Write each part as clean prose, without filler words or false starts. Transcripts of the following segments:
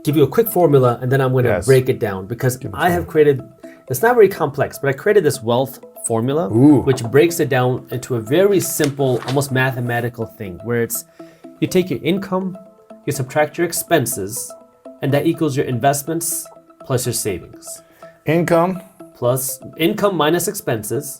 give you a quick formula and then I'm going to break it down because I have created, it's not very complex, but I created this wealth formula, which breaks it down into a very simple, almost mathematical thing where it's, you take your income, you subtract your expenses, and that equals your investments plus your savings. Income minus expenses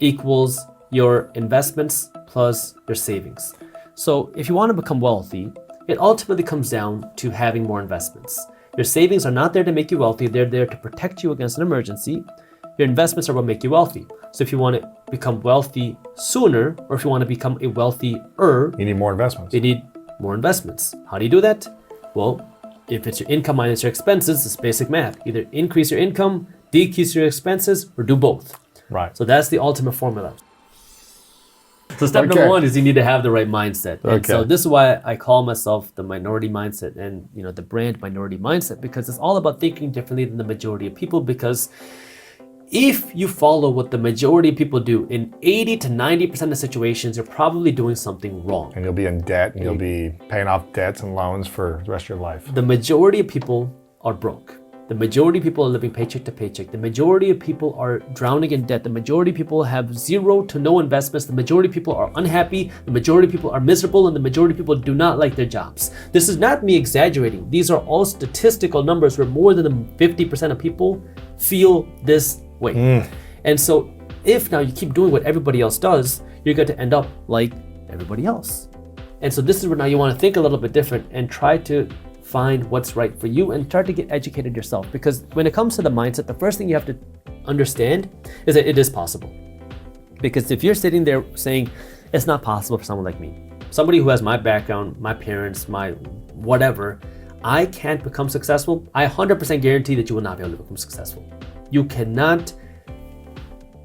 equals your investments plus your savings. So if you want to become wealthy, it ultimately comes down to having more investments. Your savings are not there to make you wealthy, they're there to protect you against an emergency. Your investments are what make you wealthy. So if you want to become wealthy sooner, or if you want to become a wealthier, you need more investments. You need more investments. How do you do that? Well, if it's your income minus your expenses, it's basic math. Either increase your income, decrease your expenses, or do both. Right. So that's the ultimate formula. So step number one is you need to have the right mindset. And so this is why I call myself the minority mindset and the brand minority mindset, because it's all about thinking differently than the majority of people. Because if you follow what the majority of people do, in 80 to 90% of situations, you're probably doing something wrong. And you'll be in debt and you'll be paying off debts and loans for the rest of your life. The majority of people are broke. The majority of people are living paycheck to paycheck. The majority of people are drowning in debt. The majority of people have zero to no investments. The majority of people are unhappy. The majority of people are miserable. And the majority of people do not like their jobs. This is not me exaggerating. These are all statistical numbers where more than 50% of people feel this way. And so if now you keep doing what everybody else does, you're going to end up like everybody else. And so this is where now you want to think a little bit different and try to find what's right for you and start to get educated yourself. Because when it comes to the mindset, the first thing you have to understand is that it is possible. Because if you're sitting there saying, it's not possible for someone like me, somebody who has my background, my parents, my whatever, I can't become successful, I 100% guarantee that you will not be able to become successful. You cannot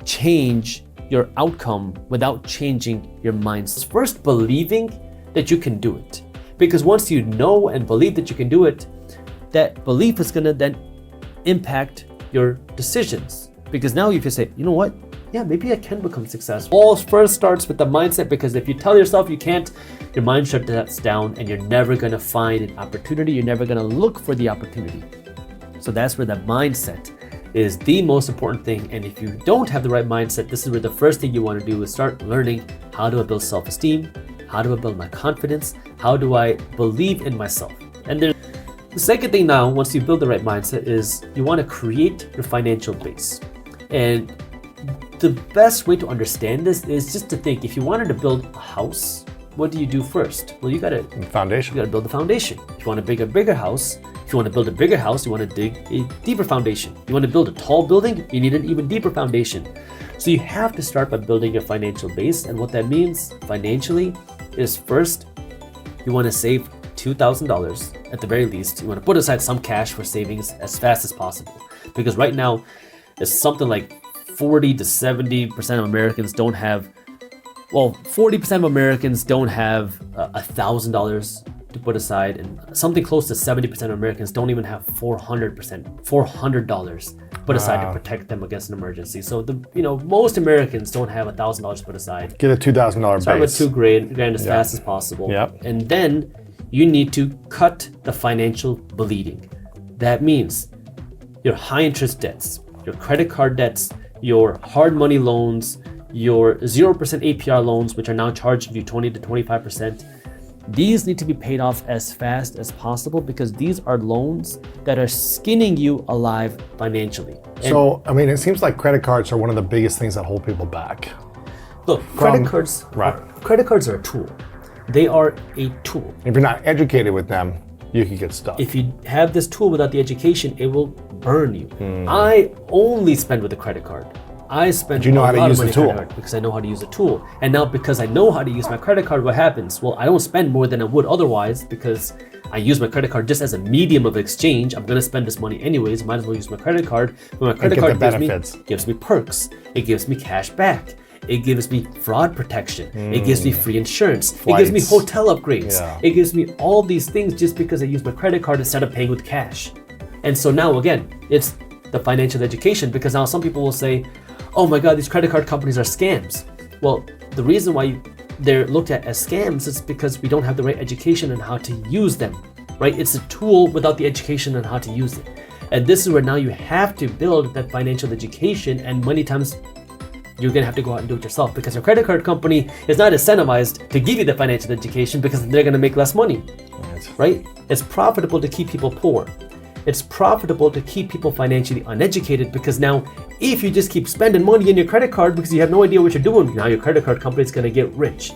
change your outcome without changing your mindset. First, believing that you can do it. Because once you know and believe that you can do it, that belief is gonna then impact your decisions. Because now if you say, you know what? Yeah, maybe I can become successful. All first starts with the mindset, because if you tell yourself you can't, your mind shuts down and you're never gonna find an opportunity. You're never gonna look for the opportunity. So that's where the mindset is the most important thing. And if you don't have the right mindset, this is where the first thing you want to do is start learning how do I build self-esteem, how do I build my confidence, how do I believe in myself. And then the second thing now, once you build the right mindset, is you want to create your financial base. And the best way to understand this is just to think, if you wanted to build a house, what do you do first? Well, you gotta build the foundation. If you want to build a bigger house, if you want to build a bigger house, you want to dig a deeper foundation. You want to build a tall building, you need an even deeper foundation. So you have to start by building your financial base. And what that means financially is, first, you want to save $2,000 at the very least. You want to put aside some cash for savings as fast as possible. Because right now, it's something like 40 to 70% of Americans don't have, 40% of Americans don't have $1,000 to put aside, and something close to 70% of Americans don't even have $400 put aside to protect them against an emergency. So most Americans don't have $1,000 put aside. Get a $2,000 base. Start with $2,000 as fast as possible. And then you need to cut the financial bleeding. That means your high interest debts, your credit card debts, your hard money loans, your 0% APR loans, which are now charging you 20 to 25%. These need to be paid off as fast as possible, because these are loans that are skinning you alive financially. So, it seems like credit cards are one of the biggest things that hold people back. Look, credit cards are a tool. They are a tool. If you're not educated with them, you can get stuck. If you have this tool without the education, it will burn you. I only spend with a credit card. I spend a lot of money on a credit card because I know how to use the tool. And now because I know how to use my credit card, what happens? Well, I don't spend more than I would otherwise, because I use my credit card just as a medium of exchange. I'm going to spend this money anyways. Might as well use my credit card. But my credit card gives me perks. It gives me cash back. It gives me fraud protection. It gives me free insurance. Flights. It gives me hotel upgrades. It gives me all these things just because I use my credit card instead of paying with cash. And so now again, it's the financial education, because now some people will say, oh my God, these credit card companies are scams. Well, the reason why they're looked at as scams is because we don't have the right education on how to use them. right? It's a tool without the education on how to use it. And this is where now you have to build that financial education, and many times you're gonna have to go out and do it yourself because your credit card company is not incentivized to give you the financial education because they're gonna make less money, right? It's profitable to keep people poor. It's profitable to keep people financially uneducated because now if you just keep spending money in your credit card because you have no idea what you're doing, now your credit card company is gonna get rich.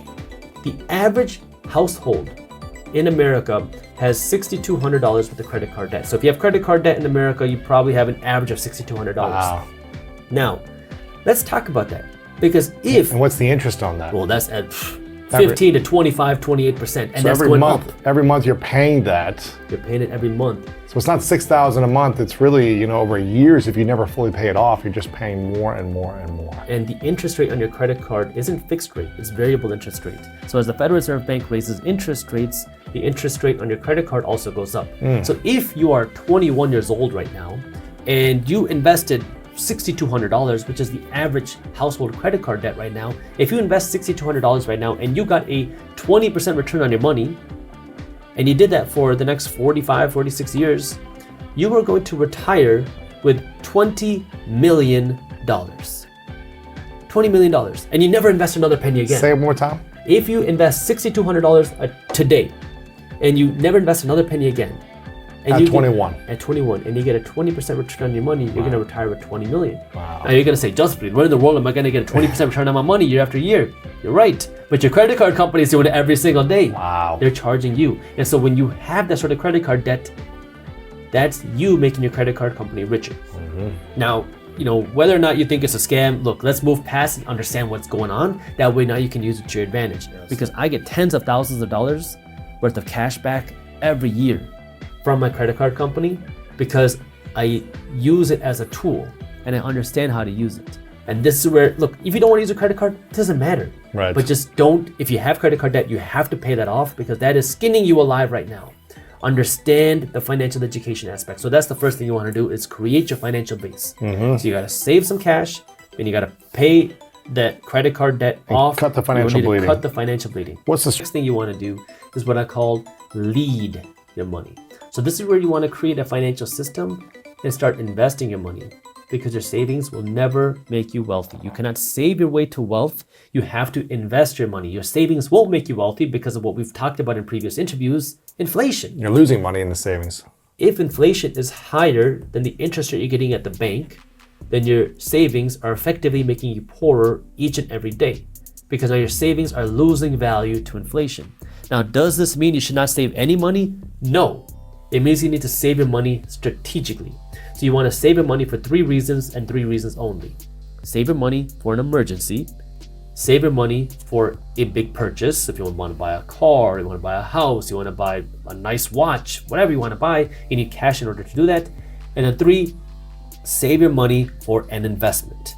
The average household in America has $6,200 worth of credit card debt. So if you have credit card debt in America, you probably have an average of $6,200. Wow. Now, let's talk about that. Because if... And what's the interest on that? Well, that's at 15 to 25, 28%. And so that's every going month, up. Every month you're paying that. You're paying it every month. So it's not $6,000 a month. It's really, over years, if you never fully pay it off, you're just paying more and more and more. And the interest rate on your credit card isn't fixed rate, it's variable interest rate. So as the Federal Reserve Bank raises interest rates, the interest rate on your credit card also goes up. So if you are 21 years old right now and you invested $6,200, which is the average household credit card debt right now, if you invest $6,200 right now and you got a 20% return on your money, and you did that for the next 45, 46 years, you are going to retire with $20 million. $20 million. And you never invest another penny again. Say it one more time. If you invest $6,200 today, and you never invest another penny again, and at 21. At 21, and you get a 20% return on your money, you're going to retire with $20 million. Wow. Now you're going to say, Jaspreet, where in the world am I going to get a 20% return on my money year after year? You're right, but your credit card company is doing it every single day. Wow. They're charging you. And so when you have that sort of credit card debt, that's you making your credit card company richer. Now, whether or not you think it's a scam, look, let's move past and understand what's going on. That way now you can use it to your advantage. Because I get tens of thousands of dollars worth of cash back every year from my credit card company because I use it as a tool and I understand how to use it. And this is where, look, if you don't want to use a credit card, it doesn't matter. Right. But just don't, if you have credit card debt, you have to pay that off because that is skinning you alive right now. Understand the financial education aspect. So that's the first thing you want to do is create your financial base. So you got to save some cash and you got to pay that credit card debt off. Cut the financial you need bleeding. To cut the financial bleeding. What's the next thing you want to do is what I call lead your money. So this is where you want to create a financial system and start investing your money because your savings will never make you wealthy. You cannot save your way to wealth. You have to invest your money. Your savings won't make you wealthy because of what we've talked about in previous interviews, inflation. You're losing money in the savings. If inflation is higher than the interest rate you're getting at the bank, then your savings are effectively making you poorer each and every day because now your savings are losing value to inflation. Now, does this mean you should not save any money? No. It means you need to save your money strategically. So you want to save your money for 3 reasons and 3 reasons only. Save your money for an emergency. Save your money for a big purchase. If you want to buy a car, you want to buy a house, you want to buy a nice watch, whatever you want to buy, you need cash in order to do that. And then 3, save your money for an investment.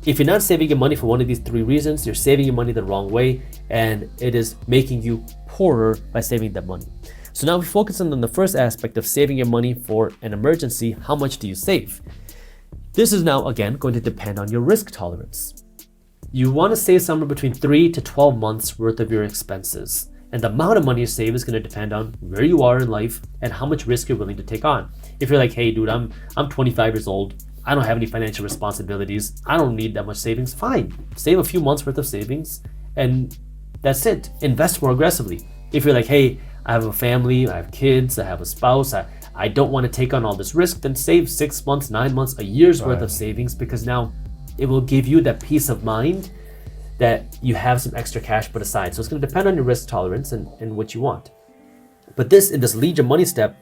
If you're not saving your money for one of these 3 reasons, you're saving your money the wrong way and it is making you poorer by saving that money. So now we focus on the first aspect of saving your money for an emergency. How much do you save? This is now again going to depend on your risk tolerance. You want to save somewhere between 3 to 12 months worth of your expenses. And the amount of money you save is going to depend on where you are in life and how much risk you're willing to take on. If you're like, hey dude, I'm 25 years old, I don't have any financial responsibilities, I don't need that much savings, fine. Save a few months worth of savings and that's it. Invest more aggressively. If you're like, hey, I have a family, I have kids, I have a spouse, I don't want to take on all this risk, then save 6 months, 9 months, a year's worth of savings because now it will give you that peace of mind that you have some extra cash put aside. So it's going to depend on your risk tolerance and what you want. But in this lead your money step,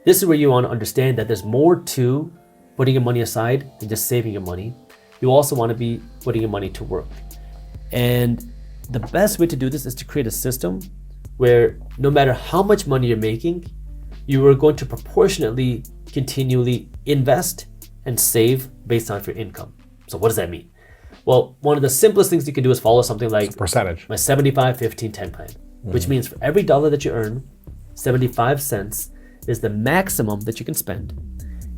this is where you want to understand that there's more to putting your money aside than just saving your money. You also want to be putting your money to work. And the best way to do this is to create a system where no matter how much money you're making, you are going to proportionately continually invest and save based on your income. So what does that mean? Well, one of the simplest things you can do is follow something like percentage. My 75, 15, 10 plan, which means for every dollar that you earn, 75 cents is the maximum that you can spend,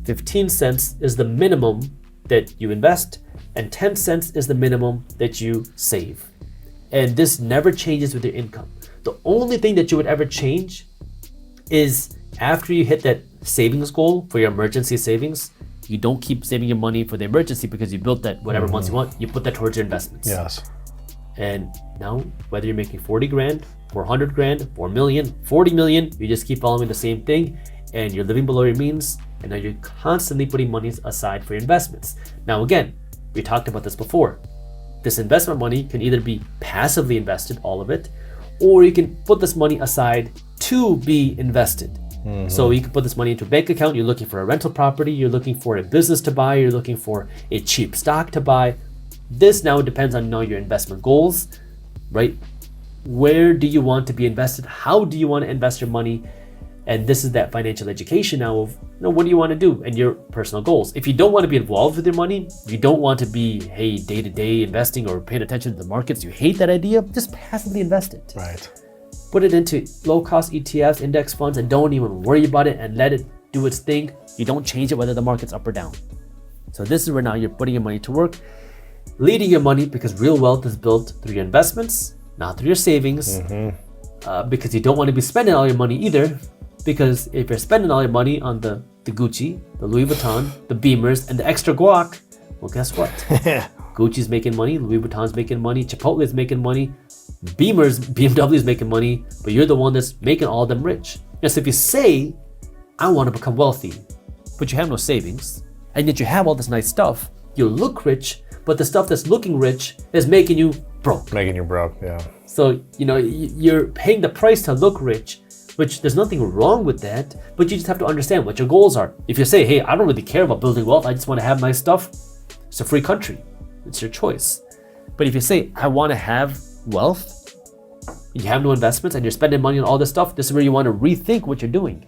15 cents is the minimum that you invest, and 10 cents is the minimum that you save. And this never changes with your income. The only thing that you would ever change is After you hit that savings goal for your emergency savings, you don't keep saving your money for the emergency because you built that whatever months you want, you put that towards your investments. Yes. And now, whether you're making 40 grand, 400 grand, 4 million, 40 million, you just keep following the same thing and you're living below your means. And now you're constantly putting money aside for your investments. Now, again, we talked about this before. This investment money can either be passively invested, all of it, or you can put this money aside to be invested. So you can put this money into a bank account. You're looking for a rental property. You're looking for a business to buy. You're looking for a cheap stock to buy. This now depends on your investment goals, right? Where do you want to be invested? How do you want to invest your money? And this is that financial education now of, what do you want to do and your personal goals. If you don't want to be involved with your money, you don't want to be, day-to-day investing or paying attention to the markets, you hate that idea, just passively invest it. Right. Put it into low-cost ETFs, index funds, and don't even worry about it and let it do its thing. You don't change it whether the market's up or down. So this is where now you're putting your money to work, leading your money, because real wealth is built through your investments, not through your savings, because you don't want to be spending all your money either, because if you're spending all your money on the Gucci, the Louis Vuitton, the Beamers, and the extra guac, well, guess what? Gucci's making money, Louis Vuitton's making money, Chipotle's making money, BMW's making money, but you're the one that's making all of them rich. Yes, if you say, I want to become wealthy, but you have no savings, and yet you have all this nice stuff, you look rich, but the stuff that's looking rich is making you broke. Making you broke, yeah. So, you're paying the price to look rich, which there's nothing wrong with that, but you just have to understand what your goals are. If you say, hey, I don't really care about building wealth, I just want to have nice stuff, it's a free country. It's your choice. But if you say, I want to have wealth, you have no investments and you're spending money on all this stuff, this is where you want to rethink what you're doing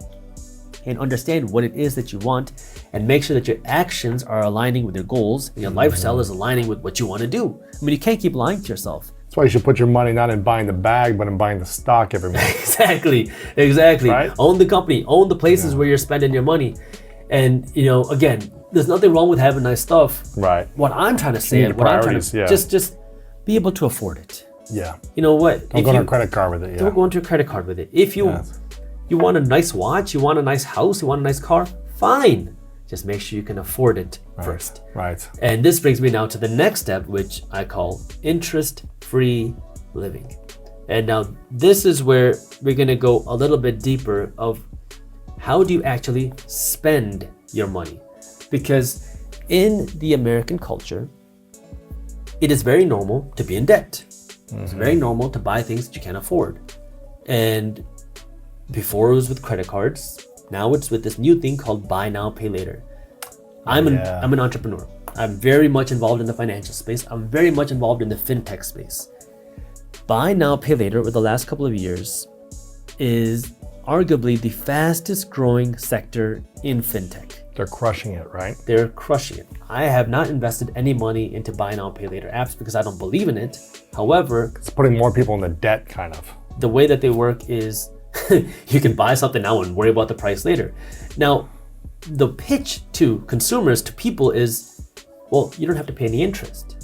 and understand what it is that you want and make sure that your actions are aligning with your goals and your lifestyle is aligning with what you want to do. I mean, you can't keep lying to yourself. That's why you should put your money not in buying the bag, but in buying the stock every month. Exactly. Right? Own the company, own the places where you're spending your money. And, again, there's nothing wrong with having nice stuff. Right. What I'm trying to say, just be able to afford it. Yeah. You know what? Don't go on a credit card with it. Don't go into a credit card with it. If you want a nice watch, you want a nice house, you want a nice car, fine. Just make sure you can afford it first. Right. And this brings me now to the next step, which I call interest-free living. And now this is where we're going to go a little bit deeper of how do you actually spend your money? Because in the American culture, it is very normal to be in debt. It's very normal to buy things that you can't afford. And before it was with credit cards, now it's with this new thing called buy now, pay later. I'm an entrepreneur. I'm very much involved in the financial space. I'm very much involved in the fintech space. Buy now, pay later over the last couple of years is arguably the fastest growing sector in fintech. They're crushing it, right? They're crushing it. I have not invested any money into buy now, pay later apps because I don't believe in it. However, it's putting more people in the debt, kind of. The way that they work is you can buy something now and worry about the price later. Now, the pitch to consumers, to people is, well, you don't have to pay any interest.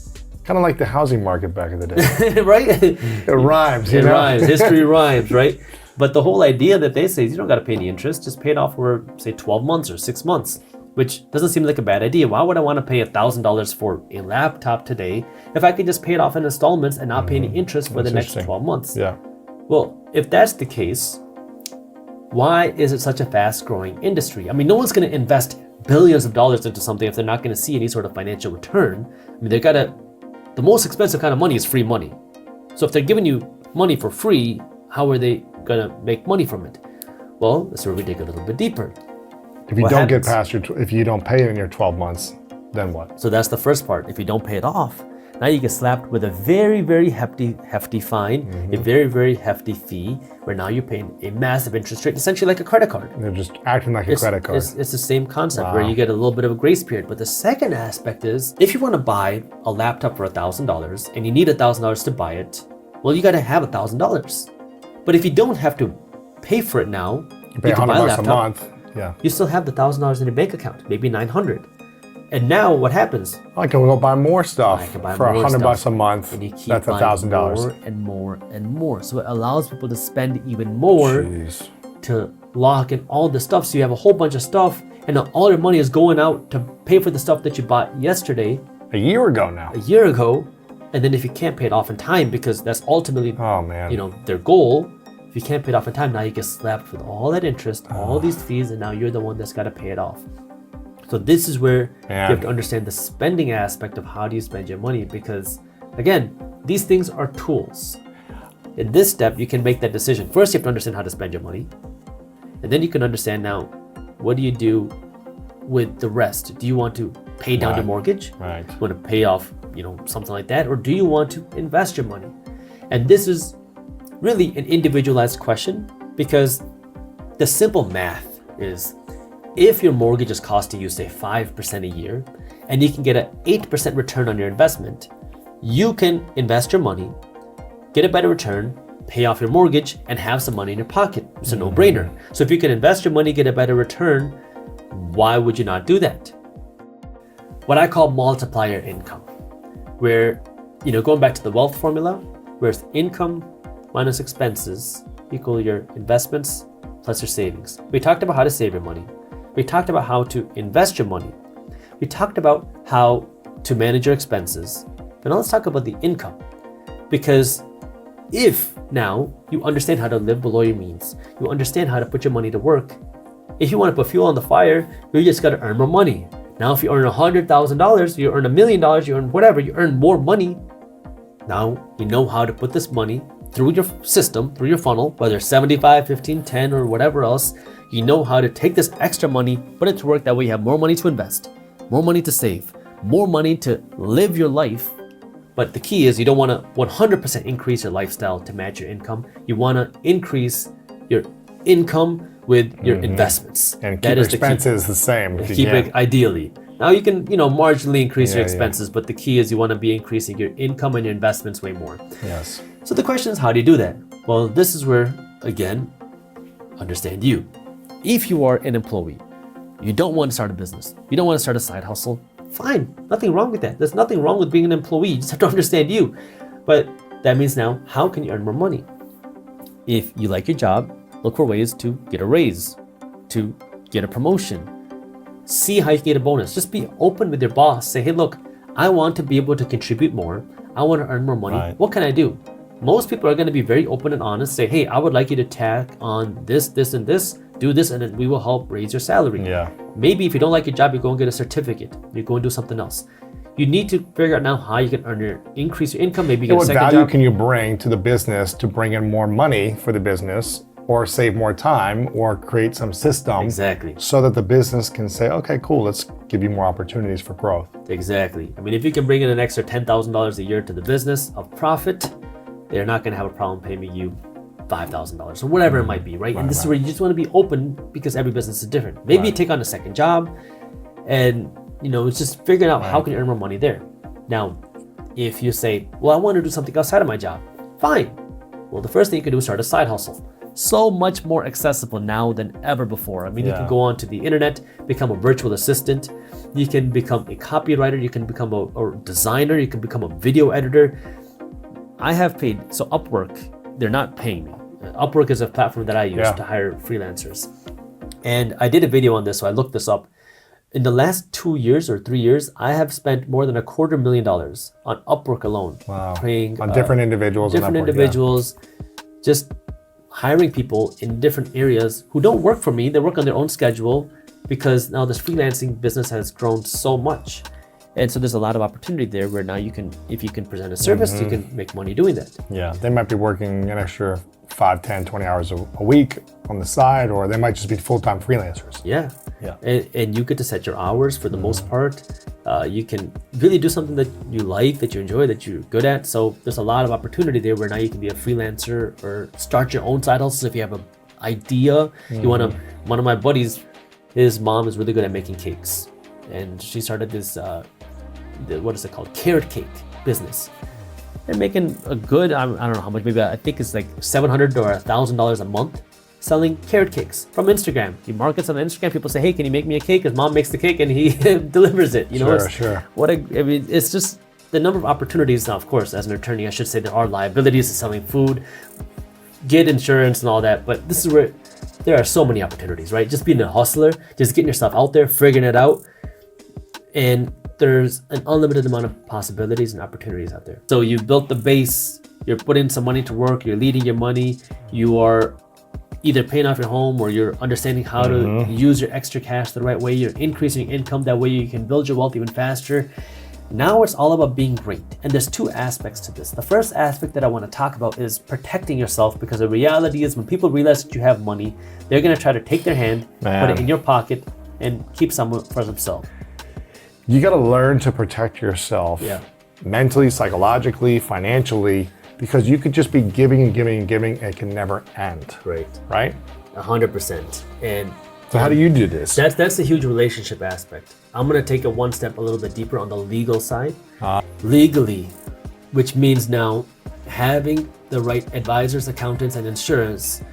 Kind of like the housing market back in the day. Right? It rhymes, It rhymes. History rhymes, right? But the whole idea that they say is you don't got to pay any interest, just pay it off for, say, 12 months or 6 months, which doesn't seem like a bad idea. Why would I want to pay $1,000 for a laptop today if I could just pay it off in installments and not pay any interest for the next 12 months? Yeah. Well, if that's the case, why is it such a fast-growing industry? I mean, no one's going to invest billions of dollars into something if they're not going to see any sort of financial return. I mean, the most expensive kind of money is free money. So if they're giving you money for free, how are they going to make money from it? Well, that's where we dig a little bit deeper. If you don't get past if you don't pay it in your 12 months, then what? So that's the first part. If you don't pay it off, now you get slapped with a very, very hefty fine, a very, very hefty fee, where now you're paying a massive interest rate, essentially like a credit card. They're just acting like a credit card. It's the same concept where you get a little bit of a grace period. But the second aspect is, if you want to buy a laptop for $1,000 and you need $1,000 to buy it, well, you got to have $1,000. But if you don't have to pay for it now, you pay $100 a month. Yeah. You still have the $1,000 in your bank account, maybe $900. And now what happens? I can go buy more stuff for $100 a month. And you keep that's $1,000. More and more and more. So it allows people to spend even more to lock in all the stuff. So you have a whole bunch of stuff and all your money is going out to pay for the stuff that you bought yesterday. A year ago now. A year ago. And then if you can't pay it off in time, because that's ultimately, their goal, if you can't pay it off in time, now you get slapped with all that interest, all these fees, and now you're the one that's got to pay it off. So this is where you have to understand the spending aspect of how do you spend your money, because again, these things are tools. In this step, you can make that decision. First, you have to understand how to spend your money. And then you can understand now, what do you do with the rest? Do you want to pay down your mortgage? Right. Do you want to pay off, something like that? Or do you want to invest your money? And this is really an individualized question, because the simple math is, if your mortgage is costing you, say, 5% a year, and you can get an 8% return on your investment, you can invest your money, get a better return, pay off your mortgage, and have some money in your pocket. It's a no-brainer. So if you can invest your money, get a better return, why would you not do that? What I call multiplier income, where, going back to the wealth formula, where it's income minus expenses equal your investments plus your savings. We talked about how to save your money. We talked about how to invest your money. We talked about how to manage your expenses. But now let's talk about the income. Because if now you understand how to live below your means, you understand how to put your money to work, if you want to put fuel on the fire, you just got to earn more money. Now, if you earn $100,000, you earn $1 million, you earn whatever, you earn more money. Now you know how to put this money through your system, through your funnel, whether it's 75, 15, 10, or whatever else. You know how to take this extra money, put it to work. That way you have more money to invest, more money to save, more money to live your life. But the key is you don't want to 100% increase your lifestyle to match your income. You want to increase your income with your investments. And keep your expenses the same. Keep it ideally. Now you can, marginally increase your expenses, but the key is you want to be increasing your income and your investments way more. Yes. So the question is, how do you do that? Well, this is where, again, understand you. If you are an employee, you don't want to start a business, you don't want to start a side hustle, fine, nothing wrong with that. There's nothing wrong with being an employee. You just have to understand you. But that means now, how can you earn more money? If you like your job, look for ways to get a raise, to get a promotion. See how you can get a bonus. Just be open with your boss. Say, hey, look, I want to be able to contribute more. I want to earn more money. Right. What can I do? Most people are going to be very open and honest. Say, hey, I would like you to tack on this, this, and this. Do this, and then we will help raise your salary. Yeah. Maybe if you don't like your job, you go and get a certificate. You go and do something else. You need to figure out now how you can increase your income. Maybe you get a second job. What value can you bring to the business to bring in more money for the business, or save more time, or create some system so that the business can say, okay, cool, let's give you more opportunities for growth. Exactly. I mean, if you can bring in an extra $10,000 a year to the business of profit, they're not going to have a problem paying you $5,000 or whatever it might be, right? And this is where you just want to be open, because every business is different. Maybe you take on a second job, and it's just figuring out how can you earn more money there. Now, if you say, well, I want to do something outside of my job, fine. Well, the first thing you can do is start a side hustle. So much more accessible now than ever before. I mean, you can go onto the internet, become a virtual assistant. You can become a copywriter. You can become a designer. You can become a video editor. I have paid, so Upwork, they're not paying me. Upwork is a platform that I use to hire freelancers. And I did a video on this, so I looked this up. In the last 2 years or 3 years, I have spent more than $250,000 on Upwork alone. Wow. Paying on different individuals. Different individuals, just hiring people in different areas who don't work for me. They work on their own schedule, because now this freelancing business has grown so much. And so there's a lot of opportunity there where now you can, if you can present a service, you can make money doing that. Yeah, they might be working an extra 5, 10, 20 hours a week on the side, or they might just be full-time freelancers. Yeah. And you get to set your hours for the most part. You can really do something that you like, that you enjoy, that you're good at. So there's a lot of opportunity there where now you can be a freelancer or start your own side hustles if you have an idea. You want to, one of my buddies, his mom is really good at making cakes. And she started this, what is it called? Carrot cake business. They're making a good, I don't know how much, maybe I think it's like $700 or $1,000 a month selling carrot cakes from Instagram. He markets on Instagram. People say, hey, can you make me a cake? His mom makes the cake and he delivers it. Sure. I mean, it's just the number of opportunities. Now, of course, as an attorney, I should say there are liabilities to selling food. get insurance and all that, but this is where there are so many opportunities, right? Just being a hustler, just getting yourself out there, figuring it out. And there's an unlimited amount of possibilities and opportunities out there. So you built the base, you're putting some money to work, you're leading your money, you are either paying off your home or you're understanding how to use your extra cash the right way, you're increasing your income, that way you can build your wealth even faster. Now it's all about being great. And there's two aspects to this. The first aspect that I want to talk about is protecting yourself, because the reality is when people realize that you have money, they're going to try to take their hand, put it in your pocket, and keep some for themselves. You got to learn to protect yourself mentally, psychologically, financially, because you could just be giving and giving and giving, and it can never end. Right. Right? 100%. And so how do you do this? That's the huge relationship aspect. I'm going to take it one step a little bit deeper on the legal side. Legally, which means now having the right advisors, accountants, and insurance